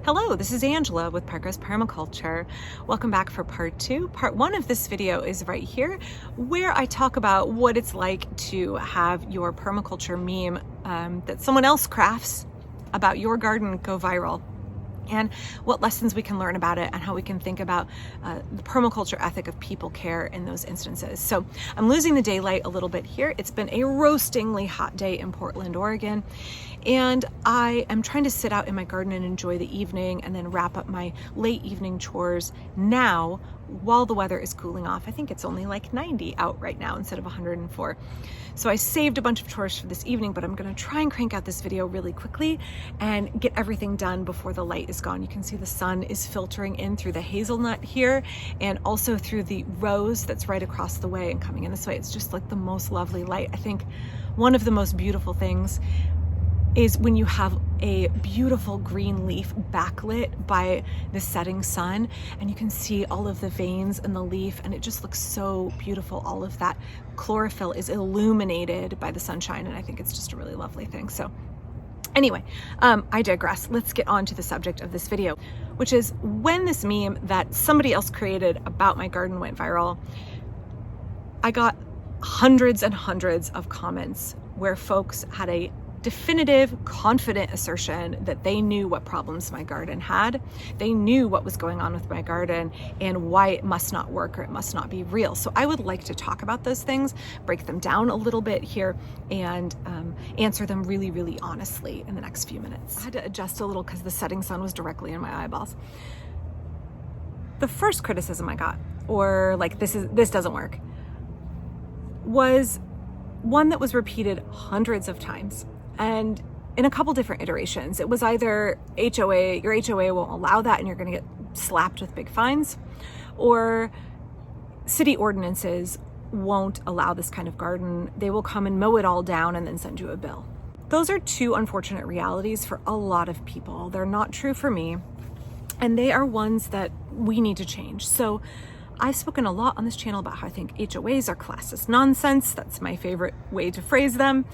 Hello, this is Angela with Parkrose Permaculture. Welcome back for part two. Part one of this video is right here, where I talk about what it's like to have your permaculture meme that someone else crafts about your garden go viral, and what lessons we can learn about it and how we can think about the permaculture ethic of people care in those instances. So I'm losing the daylight a little bit here. It's been a roastingly hot day in Portland, Oregon, and I am trying to sit out in my garden and enjoy the evening and then wrap up my late evening chores now while the weather is cooling off. I think it's only like 90 out right now instead of 104. So I saved a bunch of chores for this evening, but I'm gonna try and crank out this video really quickly and get everything done before the light is gone. You can see the sun is filtering in through the hazelnut here and also through the rose that's right across the way and coming in this way. It's just like the most lovely light. I think one of the most beautiful things is when you have a beautiful green leaf backlit by the setting sun, and you can see all of the veins in the leaf, and it just looks so beautiful. All of that chlorophyll is illuminated by the sunshine, and I think it's just a really lovely thing. So anyway, I digress. Let's get on to the subject of this video, which is when this meme that somebody else created about my garden went viral, I got hundreds and hundreds of comments where folks had a definitive, confident assertion that they knew what problems my garden had. They knew what was going on with my garden and why it must not work or it must not be real. So I would like to talk about those things, break them down a little bit here, and answer them really, really honestly in the next few minutes. I had to adjust a little because the setting sun was directly in my eyeballs. The first criticism I got, or like this doesn't work, was one that was repeated hundreds of times. And in a couple different iterations. It was either your HOA won't allow that and you're gonna get slapped with big fines, or city ordinances won't allow this kind of garden. They will come and mow it all down and then send you a bill. Those are two unfortunate realities for a lot of people. They're not true for me, and they are ones that we need to change. So I've spoken a lot on this channel about how I think HOAs are classist nonsense. That's my favorite way to phrase them.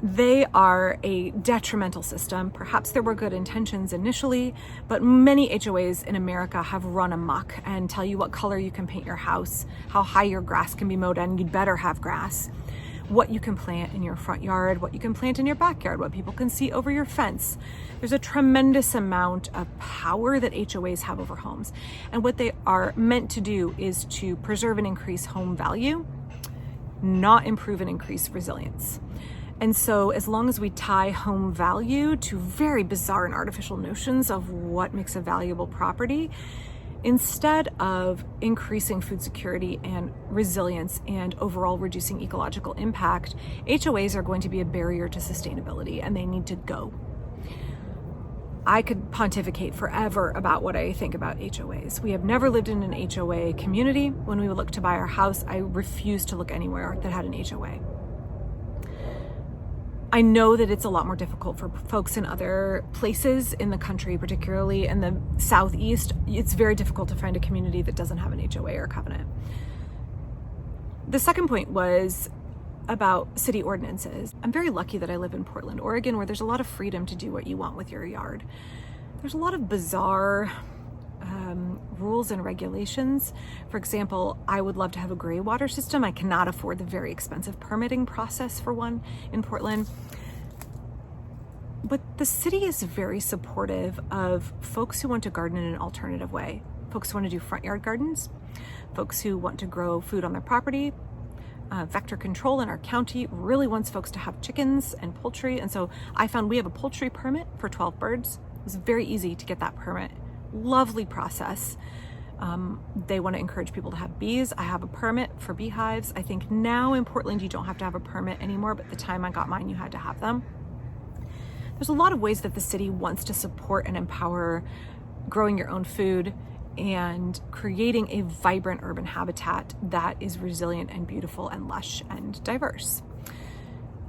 They are a detrimental system. Perhaps there were good intentions initially, but many HOAs in America have run amok and tell you what color you can paint your house, how high your grass can be mowed, and you'd better have grass, what you can plant in your front yard, what you can plant in your backyard, what people can see over your fence. There's a tremendous amount of power that HOAs have over homes. And what they are meant to do is to preserve and increase home value, not improve and increase resilience. And so as long as we tie home value to very bizarre and artificial notions of what makes a valuable property, instead of increasing food security and resilience and overall reducing ecological impact, HOAs are going to be a barrier to sustainability, and they need to go. I could pontificate forever about what I think about HOAs. We have never lived in an HOA community. When we would look to buy our house, I refused to look anywhere that had an HOA. I know that it's a lot more difficult for folks in other places in the country, particularly in the Southeast. It's very difficult to find a community that doesn't have an HOA or a covenant. The second point was about city ordinances. I'm very lucky that I live in Portland, Oregon, where there's a lot of freedom to do what you want with your yard. There's a lot of bizarre rules and regulations. For example, I would love to have a gray water system. I cannot afford the very expensive permitting process for one in Portland. But the city is very supportive of folks who want to garden in an alternative way. Folks who want to do front yard gardens, folks who want to grow food on their property. Vector control in our county really wants folks to have chickens and poultry. And so I found we have a poultry permit for 12 birds. It was very easy to get that permit. Lovely process. They want to encourage people to have bees. I have a permit for beehives. I think now in Portland, you don't have to have a permit anymore, but the time I got mine, you had to have them. There's a lot of ways that the city wants to support and empower growing your own food and creating a vibrant urban habitat that is resilient and beautiful and lush and diverse.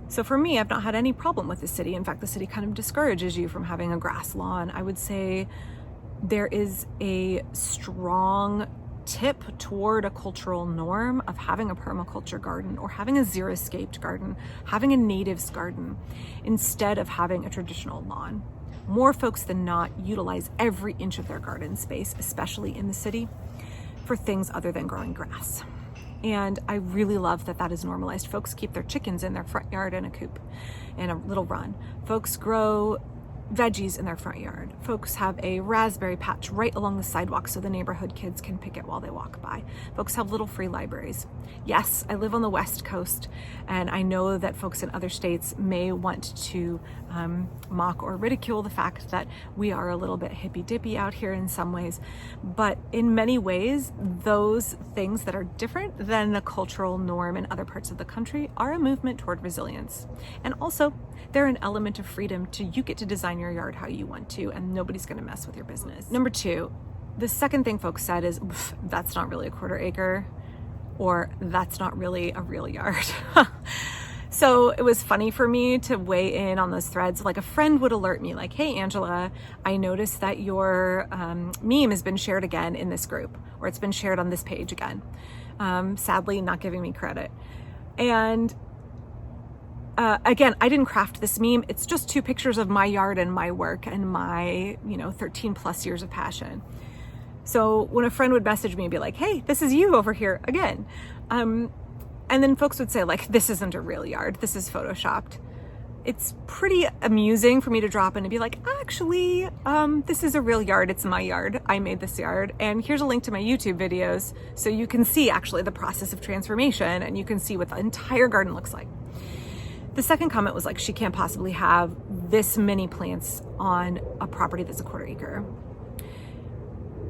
So for me, I've not had any problem with the city. In fact, the city kind of discourages you from having a grass lawn. I would say there is a strong tip toward a cultural norm of having a permaculture garden or having a xeriscaped garden, having a natives garden, instead of having a traditional lawn. more folks than not utilize every inch of their garden space, especially in the city, for things other than growing grass. And I really love that that is normalized. Folks keep their chickens in their front yard in a coop, in a little run. Folks grow veggies in their front yard. Folks have a raspberry patch right along the sidewalk so the neighborhood kids can pick it while they walk by. Folks have little free libraries. Yes, I live on the West Coast, and I know that folks in other states may want to mock or ridicule the fact that we are a little bit hippy-dippy out here in some ways, but in many ways, those things that are different than the cultural norm in other parts of the country are a movement toward resilience. And also, they're an element of freedom to you get to design your yard how you want to, and nobody's going to mess with your business. Number two, the second thing folks said is, that's not really a quarter acre, or that's not really a real yard. So it was funny for me to weigh in on those threads. Like a friend would alert me like, hey, Angela, I noticed that your meme has been shared again in this group, or it's been shared on this page again. Sadly, not giving me credit. And again, I didn't craft this meme. It's just 2 pictures of my yard and my work and my, 13 plus years of passion. So when a friend would message me and be like, hey, this is you over here again. And then folks would say like, this isn't a real yard. This is photoshopped. It's pretty amusing for me to drop in and be like, actually, this is a real yard. It's my yard. I made this yard. And here's a link to my YouTube videos so you can see actually the process of transformation and you can see what the entire garden looks like. The second comment was like, she can't possibly have this many plants on a property that's a quarter acre.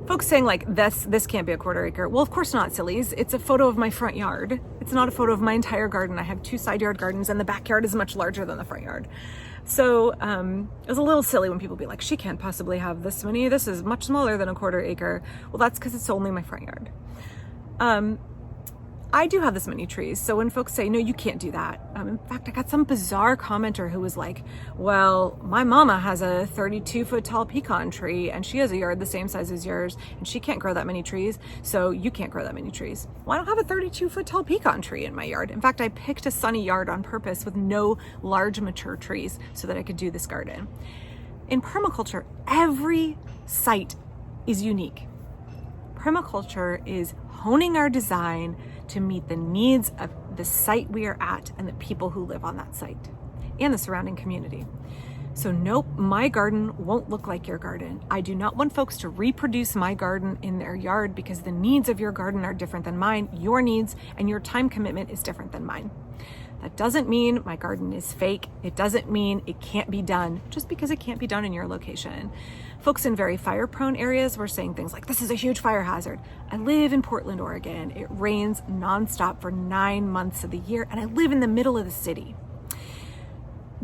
Folks saying like, this can't be a quarter acre. Well, of course not, sillies. It's a photo of my front yard. It's not a photo of my entire garden. I have 2 side yard gardens and the backyard is much larger than the front yard. So it was a little silly when people be like, she can't possibly have this many. This is much smaller than a quarter acre. Well, that's because it's only my front yard. I do have this many trees. So when folks say, no, you can't do that. In fact, I got some bizarre commenter who was like, well, my mama has a 32-foot tall pecan tree and she has a yard the same size as yours and she can't grow that many trees. So you can't grow that many trees. Well, I don't have a 32-foot tall pecan tree in my yard. In fact, I picked a sunny yard on purpose with no large mature trees so that I could do this garden. In permaculture, every site is unique. Permaculture is honing our design to meet the needs of the site we are at and the people who live on that site and the surrounding community. So nope, my garden won't look like your garden. I do not want folks to reproduce my garden in their yard because the needs of your garden are different than mine. Your needs and your time commitment is different than mine. That doesn't mean my garden is fake. It doesn't mean it can't be done just because it can't be done in your location. Folks in very fire-prone areas were saying things like, this is a huge fire hazard. I live in Portland, Oregon. It rains nonstop for 9 months of the year, and I live in the middle of the city.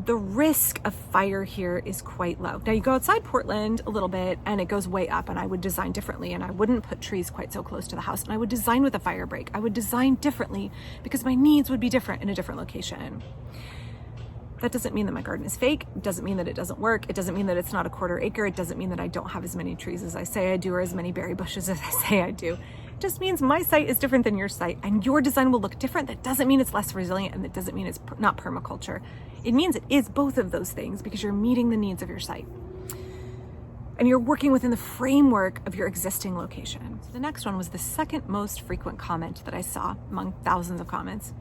The risk of fire here is quite low. Now you go outside Portland a little bit and it goes way up, and I would design differently, and I wouldn't put trees quite so close to the house, and I would design with a fire break. I would design differently because my needs would be different in a different location. That doesn't mean that my garden is fake. It doesn't mean that it doesn't work. It doesn't mean that it's not a quarter acre. It doesn't mean that I don't have as many trees as I say I do or as many berry bushes as I say I do. It just means my site is different than your site and your design will look different. That doesn't mean it's less resilient, and that doesn't mean it's not permaculture. It means it is both of those things because you're meeting the needs of your site and you're working within the framework of your existing location. So the next one was the second most frequent comment that I saw among thousands of comments.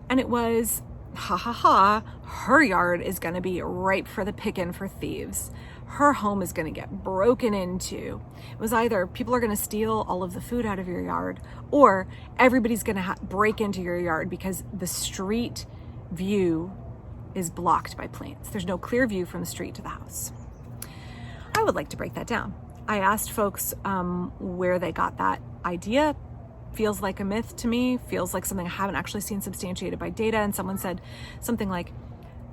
And it was, her yard is going to be ripe for the picking for thieves. Her home is going to get broken into. It was either people are going to steal all of the food out of your yard, or everybody's going to break into your yard because the street view is blocked by plants. There's no clear view from the street to the house. I would like to break that down. I asked folks where they got that idea. Feels like a myth to me, feels like something I haven't actually seen substantiated by data. And someone said something like,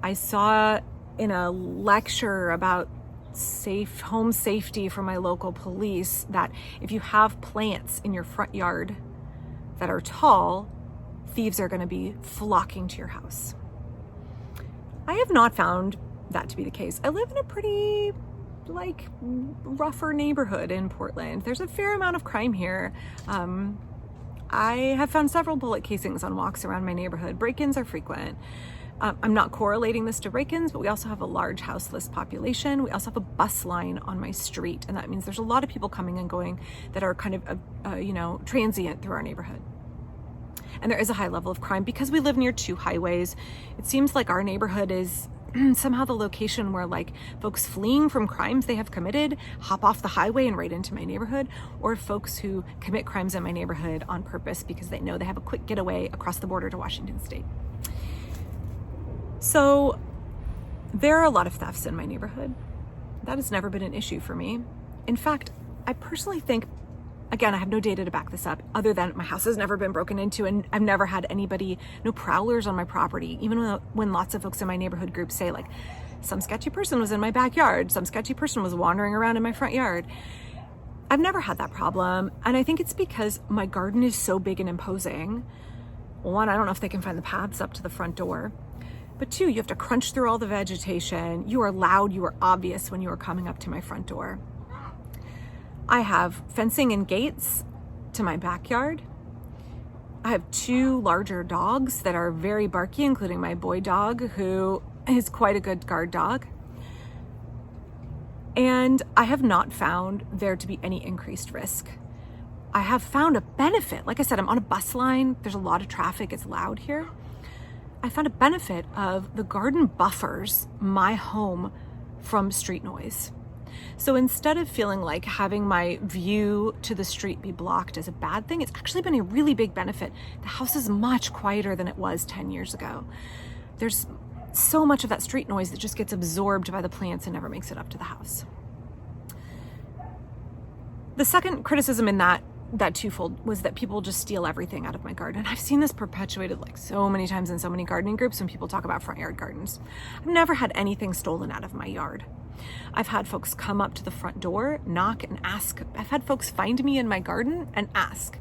I saw in a lecture about home safety from my local police that if you have plants in your front yard that are tall, thieves are going to be flocking to your house. I have not found that to be the case. I live in a pretty rougher neighborhood in Portland. There's a fair amount of crime here. I have found several bullet casings on walks around my neighborhood. Break-ins are frequent. I'm not correlating this to break-ins, but we also have a large houseless population. We also have a bus line on my street, and that means there's a lot of people coming and going that are kind of, transient through our neighborhood. And there is a high level of crime because we live near two highways. It seems like our neighborhood is somehow the location where like folks fleeing from crimes they have committed hop off the highway and right into my neighborhood, or folks who commit crimes in my neighborhood on purpose because they know they have a quick getaway across the border to Washington State. So there are a lot of thefts in my neighborhood. That has never been an issue for me. In fact, I personally think, again, I have no data to back this up, other than my house has never been broken into and I've never had anybody, no prowlers on my property, even when lots of folks in my neighborhood group say like, some sketchy person was in my backyard, some sketchy person was wandering around in my front yard. I've never had that problem. And I think it's because my garden is so big and imposing. One, I don't know if they can find the paths up to the front door. But two, you have to crunch through all the vegetation. You are loud, you are obvious when you are coming up to my front door. I have fencing and gates to my backyard. I have two larger dogs that are very barky, including my boy dog, who is quite a good guard dog. And I have not found there to be any increased risk. I have found a benefit. Like I said, I'm on a bus line. There's a lot of traffic. It's loud here. I found a benefit of the garden buffers my home from street noise. So instead of feeling like having my view to the street be blocked is a bad thing, it's actually been a really big benefit. The house is much quieter than it was 10 years ago. There's so much of that street noise that just gets absorbed by the plants and never makes it up to the house. The second criticism in that twofold was that people just steal everything out of my garden. And I've seen this perpetuated like so many times in so many gardening groups when people talk about front yard gardens. I've never had anything stolen out of my yard. I've had folks come up to the front door, knock and ask. I've had folks find me in my garden and ask,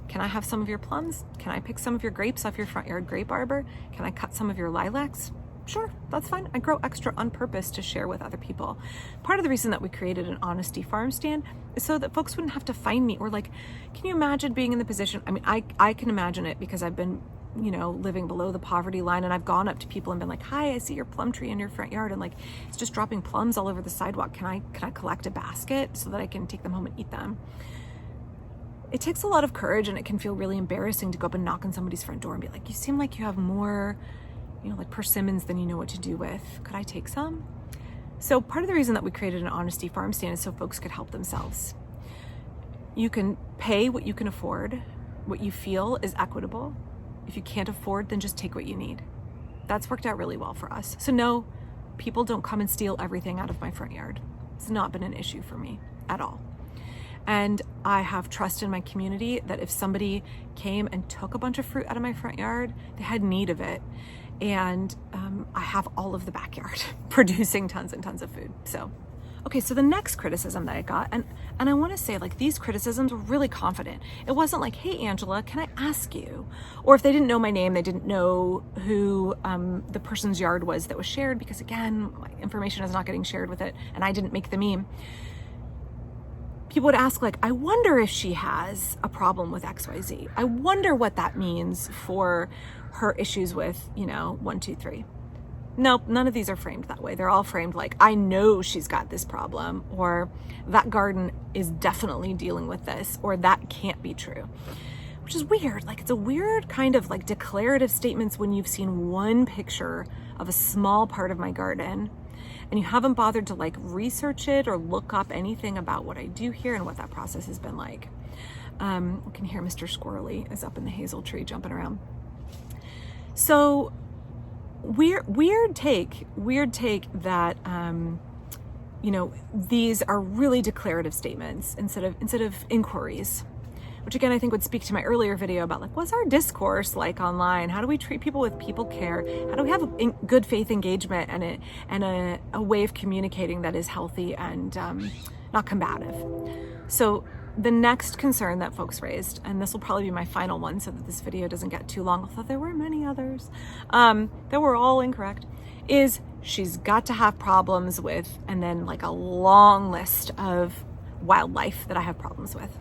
can I have some of your plums? Can I pick some of your grapes off your front yard grape arbor? Can I cut some of your lilacs? Sure, that's fine. I grow extra on purpose to share with other people. Part of the reason that we created an honesty farm stand is so that folks wouldn't have to find me, or like, can you imagine being in the position? I mean, I can imagine it because I've been, living below the poverty line, and I've gone up to people and been like, hi, I see your plum tree in your front yard, and like, it's just dropping plums all over the sidewalk. Can I collect a basket so that I can take them home and eat them? It takes a lot of courage, and it can feel really embarrassing to go up and knock on somebody's front door and be like, you seem like you have more, like persimmons than you know what to do with. Could I take some? So part of the reason that we created an honesty farm stand is so folks could help themselves. You can pay what you can afford, what you feel is equitable. If you can't afford, then just take what you need. That's worked out really well for us. So no, people don't come and steal everything out of my front yard. It's not been an issue for me at all. And I have trust in my community that if somebody came and took a bunch of fruit out of my front yard, they had need of it. And I have all of the backyard producing tons and tons of food. So, okay, so the next criticism that I got, and I want to say like these criticisms were really confident. It wasn't like, hey, Angela, can I ask you? Or if they didn't know my name, they didn't know who the person's yard was that was shared, because again, my information is not getting shared with it and I didn't make the meme. People would ask like, I wonder if she has a problem with XYZ. I wonder what that means for her issues with, 1, 2, 3. Nope, none of these are framed that way. They're all framed like, I know she's got this problem, or that garden is definitely dealing with this, or that can't be true. Which is weird. Like, it's a weird kind of like declarative statements when you've seen one picture of a small part of my garden and you haven't bothered to like research it or look up anything about what I do here and what that process has been like. You can hear Mr. Squirrely is up in the hazel tree jumping around. So weird take that, these are really declarative statements instead of inquiries, which again, I think would speak to my earlier video about like, what's our discourse like online? How do we treat people with people care? How do we have a good faith engagement and a way of communicating that is healthy and not combative? So the next concern that folks raised, and this will probably be my final one so that this video doesn't get too long, although there were many others that were all incorrect, is she's got to have problems with, and then like a long list of wildlife that I have problems with.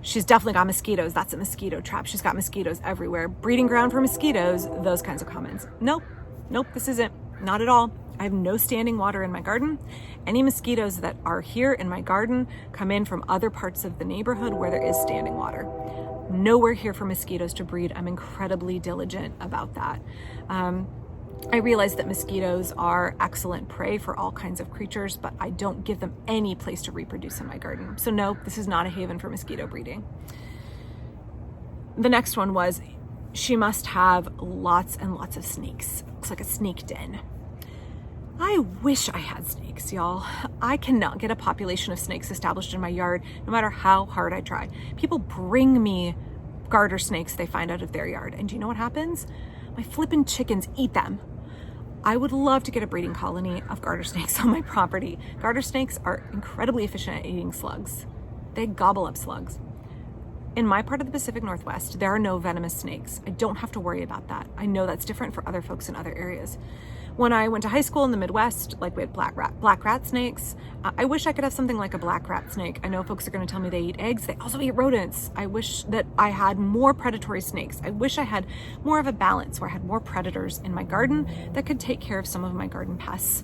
She's definitely got mosquitoes. That's a mosquito trap. She's got mosquitoes everywhere. Breeding ground for mosquitoes, those kinds of comments. Nope, Nope, this isn't. Not at all. I have no standing water in my garden. Any mosquitoes that are here in my garden come in from other parts of the neighborhood where there is standing water. Nowhere here for mosquitoes to breed. I'm incredibly diligent about that. I realize that mosquitoes are excellent prey for all kinds of creatures, but I don't give them any place to reproduce in my garden. So no, this is not a haven for mosquito breeding. The next one was, she must have lots and lots of snakes. Looks like a snake den. I wish I had snakes, y'all. I cannot get a population of snakes established in my yard, no matter how hard I try. People bring me garter snakes they find out of their yard, and do you know what happens? My flippin' chickens eat them. I would love to get a breeding colony of garter snakes on my property. Garter snakes are incredibly efficient at eating slugs. They gobble up slugs. In my part of the Pacific Northwest, there are no venomous snakes. I don't have to worry about that. I know that's different for other folks in other areas. When I went to high school in the Midwest, like we had black rat snakes. I wish I could have something like a black rat snake. I know folks are going to tell me they eat eggs. They also eat rodents. I wish that I had more predatory snakes. I wish I had more of a balance where I had more predators in my garden that could take care of some of my garden pests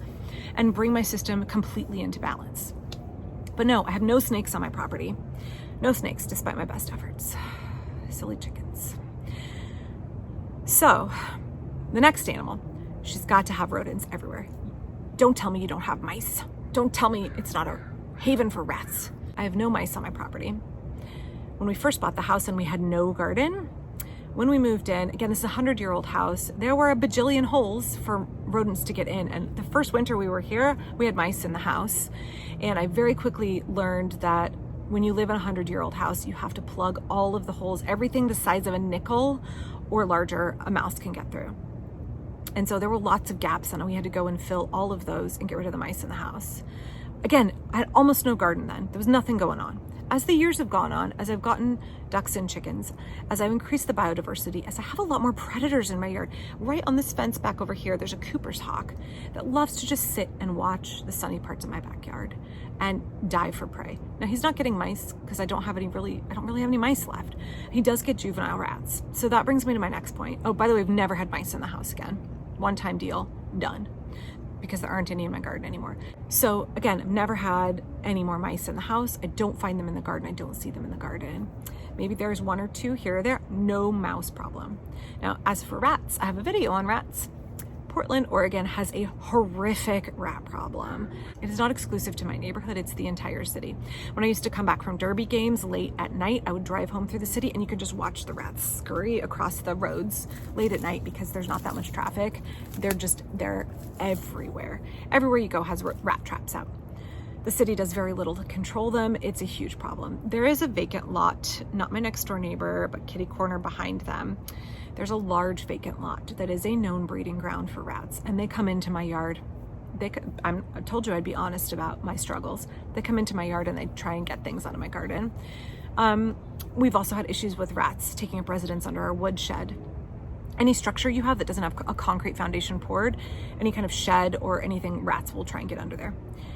and bring my system completely into balance. But no, I have no snakes on my property. No snakes, despite my best efforts. Silly chickens. So, the next animal. She's got to have rodents everywhere. Don't tell me you don't have mice. Don't tell me it's not a haven for rats. I have no mice on my property. When we first bought the house and we had no garden, when we moved in, again, this is a 100-year-old house, there were a bajillion holes for rodents to get in. And the first winter we were here, we had mice in the house. And I very quickly learned that when you live in a 100-year-old house, you have to plug all of the holes. Everything the size of a nickel or larger, a mouse can get through. And so there were lots of gaps, and we had to go and fill all of those and get rid of the mice in the house. Again, I had almost no garden then. There was nothing going on. As the years have gone on, as I've gotten ducks and chickens, as I've increased the biodiversity, as I have a lot more predators in my yard, right on this fence back over here, there's a Cooper's hawk that loves to just sit and watch the sunny parts of my backyard and dive for prey. Now he's not getting mice because I don't really have any mice left. He does get juvenile rats. So that brings me to my next point. Oh, by the way, we've never had mice in the house again. One-time deal, done. Because there aren't any in my garden anymore. So again, I've never had any more mice in the house. I don't find them in the garden. I don't see them in the garden. Maybe there's one or two here or there. No mouse problem. Now, as for rats, I have a video on rats. Portland, Oregon has a horrific rat problem. It is not exclusive to my neighborhood, it's the entire city. When I used to come back from derby games late at night, I would drive home through the city and you could just watch the rats scurry across the roads late at night because there's not that much traffic. They're everywhere. Everywhere you go has rat traps out. The city does very little to control them. It's a huge problem. There is a vacant lot, not my next door neighbor, but kitty corner behind them. There's a large vacant lot that is a known breeding ground for rats, and they come into my yard. I told you I'd be honest about my struggles. They come into my yard and they try and get things out of my garden. We've also had issues with rats taking up residence under our woodshed. Any structure you have that doesn't have a concrete foundation poured, any kind of shed or anything, rats will try and get under there.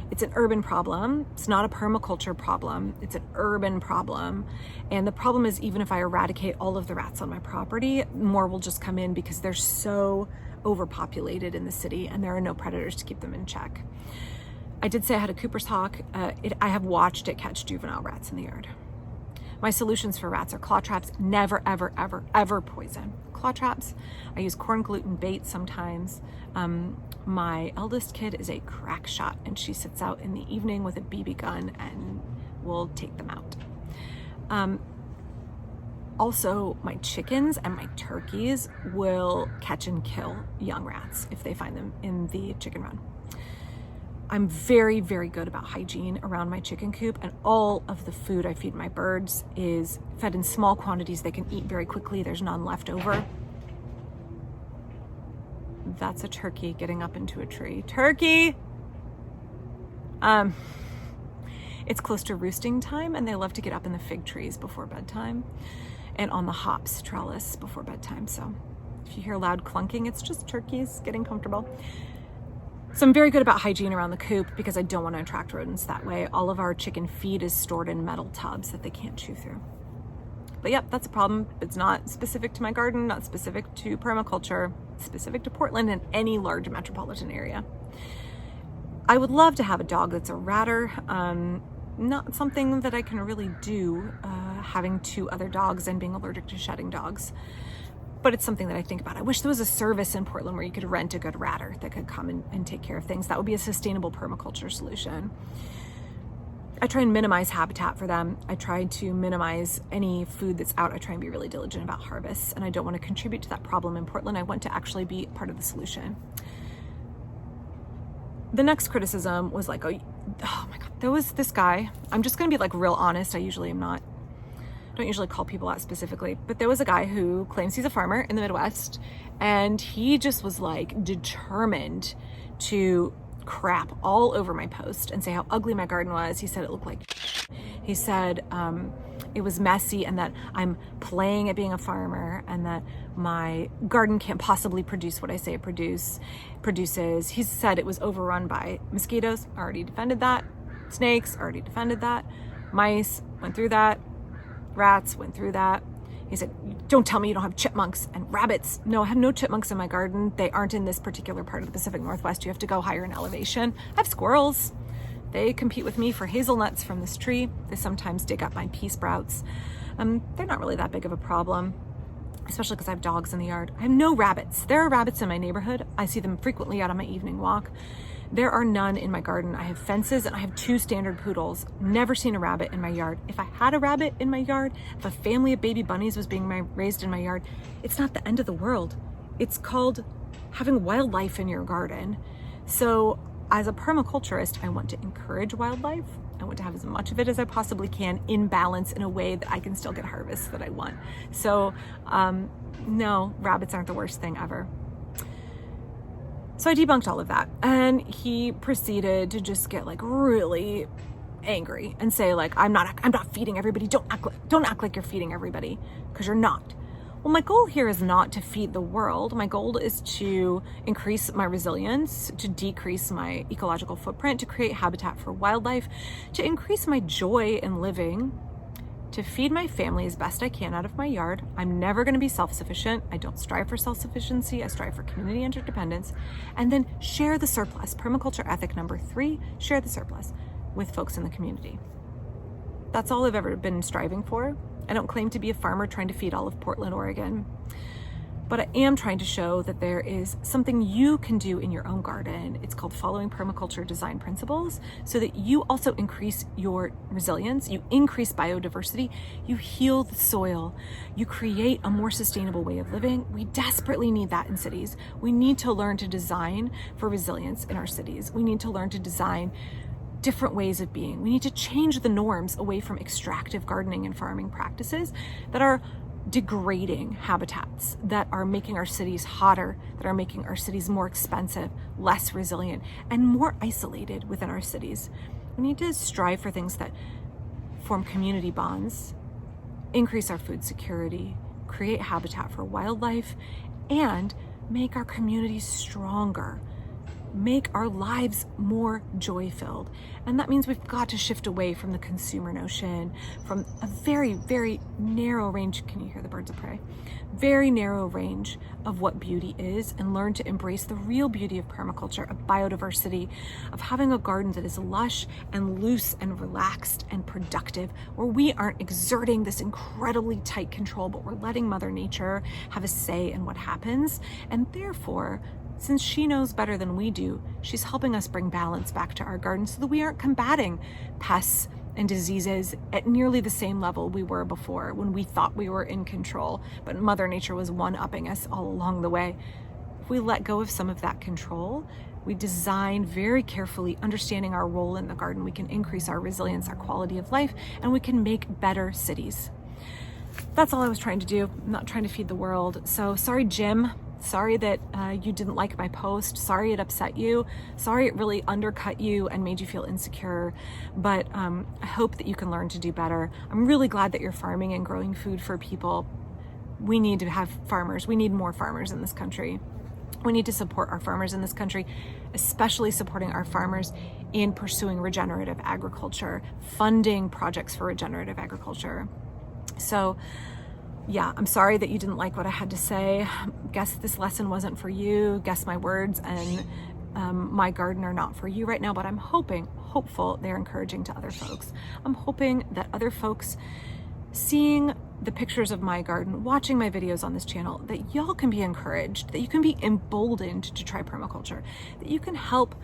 It's an urban problem. It's not a permaculture problem. It's an urban problem. And the problem is, even if I eradicate all of the rats on my property, more will just come in because they're so overpopulated in the city and there are no predators to keep them in check. I did say I had a Cooper's hawk. I have watched it catch juvenile rats in the yard. My solutions for rats are claw traps. Never, ever, ever, ever poison. Claw traps. I use corn gluten bait sometimes. My eldest kid is a crack shot and she sits out in the evening with a BB gun and will take them out. Also, my chickens and my turkeys will catch and kill young rats if they find them in the chicken run. I'm very, very good about hygiene around my chicken coop, and all of the food I feed my birds is fed in small quantities they can eat very quickly. There's none left over. That's a turkey getting up into a tree. Turkey! It's close to roosting time and they love to get up in the fig trees before bedtime and on the hops trellis before bedtime. So if you hear loud clunking, it's just turkeys getting comfortable. So I'm very good about hygiene around the coop because I don't want to attract rodents that way. All of our chicken feed is stored in metal tubs that they can't chew through. But yep, that's a problem. It's not specific to my garden, not specific to permaculture. not specific to Portland and any large metropolitan area. I would love to have a dog that's a ratter. Not something that I can really do, having 2 other dogs and being allergic to shedding dogs. But it's something that I think about. I wish there was a service in Portland where you could rent a good ratter that could come and take care of things. That would be a sustainable permaculture solution. I try and minimize habitat for them. I try to minimize any food that's out. I try and be really diligent about harvests, and I don't want to contribute to that problem in Portland. I want to actually be part of the solution. The next criticism was like, oh my God, there was this guy. I'm just going to be like real honest. I usually am not. Don't usually call people out specifically, but there was a guy who claims he's a farmer in the Midwest, and he just was like determined to crap all over my post and say how ugly my garden was. He said it looked like he said it was messy, and that I'm playing at being a farmer, and that my garden can't possibly produce what I say it produces. He said it was overrun by mosquitoes. Already defended that. Snakes, already defended that. Mice, went through that. Rats, went through that. He said, don't tell me you don't have chipmunks and rabbits. No, I have no chipmunks in my garden. They aren't in this particular part of the Pacific Northwest. You have to go higher in elevation. I have squirrels. They compete with me for hazelnuts from this tree. They sometimes dig up my pea sprouts. They're not really that big of a problem, especially because I have dogs in the yard. I have no rabbits. There are rabbits in my neighborhood. I see them frequently out on my evening walk. There are none in my garden. I have fences, and I have 2 standard poodles. Never seen a rabbit in my yard. If I had a rabbit in my yard, if a family of baby bunnies was being raised in my yard, it's not the end of the world. It's called having wildlife in your garden. So as a permaculturist, I want to encourage wildlife. I want to have as much of it as I possibly can in balance in a way that I can still get harvests that I want. So no, rabbits aren't the worst thing ever. So I debunked all of that, and he proceeded to just get like really angry and say like, I'm not feeding everybody. Don't act like you're feeding everybody, because you're not. Well, my goal here is not to feed the world. My goal is to increase my resilience, to decrease my ecological footprint, to create habitat for wildlife, to increase my joy in living, to feed my family as best I can out of my yard. I'm never going to be self-sufficient. I don't strive for self-sufficiency. I strive for community interdependence. And then share the surplus. Permaculture ethic number 3, share the surplus with folks in the community. That's all I've ever been striving for. I don't claim to be a farmer trying to feed all of Portland, Oregon. But I am trying to show that there is something you can do in your own garden. It's called following permaculture design principles, so that you also increase your resilience, you increase biodiversity, you heal the soil, you create a more sustainable way of living. We desperately need that in cities. We need to learn to design for resilience in our cities. We need to learn to design different ways of being. We need to change the norms away from extractive gardening and farming practices that are degrading habitats, that are making our cities hotter, that are making our cities more expensive, less resilient, and more isolated within our cities. We need to strive for things that form community bonds, increase our food security, create habitat for wildlife, and make our communities stronger, make our lives more joy-filled. And that means we've got to shift away from the consumer notion, from a very, very narrow range, can you hear the birds of prey? Very narrow range of what beauty is, and learn to embrace the real beauty of permaculture, of biodiversity, of having a garden that is lush and loose and relaxed and productive, where we aren't exerting this incredibly tight control, but we're letting Mother Nature have a say in what happens. And therefore, since she knows better than we do, she's helping us bring balance back to our garden so that we aren't combating pests and diseases at nearly the same level we were before, when we thought we were in control, but Mother Nature was one-upping us all along the way. If we let go of some of that control, we design very carefully, understanding our role in the garden, we can increase our resilience, our quality of life, and we can make better cities. That's all I was trying to do. I'm not trying to feed the world. So sorry, Jim. Sorry that you didn't like my post. Sorry it upset you. Sorry it really undercut you and made you feel insecure. But I hope that you can learn to do better. I'm really glad that you're farming and growing food for people. We need to have farmers. We need more farmers in this country. We need to support our farmers in this country, especially supporting our farmers in pursuing regenerative agriculture, funding projects for regenerative agriculture. So Yeah, I'm sorry that you didn't like what I had to say. Guess this lesson wasn't for you. Guess my words and my garden are not for you right now, but I'm hopeful they're encouraging to other folks. I'm hoping that other folks seeing the pictures of my garden, watching my videos on this channel, that y'all can be encouraged, that you can be emboldened to try permaculture, that you can help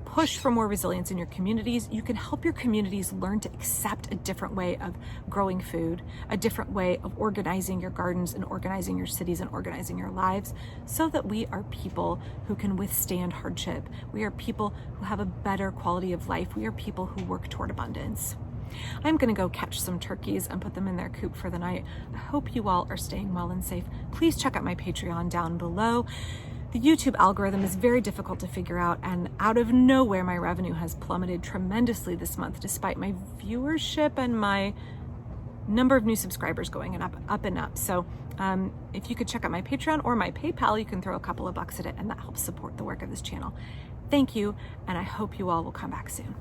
push for more resilience in your communities. You can help your communities learn to accept a different way of growing food, a different way of organizing your gardens and organizing your cities and organizing your lives, so that we are people who can withstand hardship. We are people who have a better quality of life. We are people who work toward abundance. I'm gonna go catch some turkeys and put them in their coop for the night. I hope you all are staying well and safe. Please check out my Patreon down below. The YouTube algorithm is very difficult to figure out, and out of nowhere, my revenue has plummeted tremendously this month, despite my viewership and my number of new subscribers going up and up. So if you could check out my Patreon or my PayPal, you can throw a couple of bucks at it, and that helps support the work of this channel. Thank you, and I hope you all will come back soon.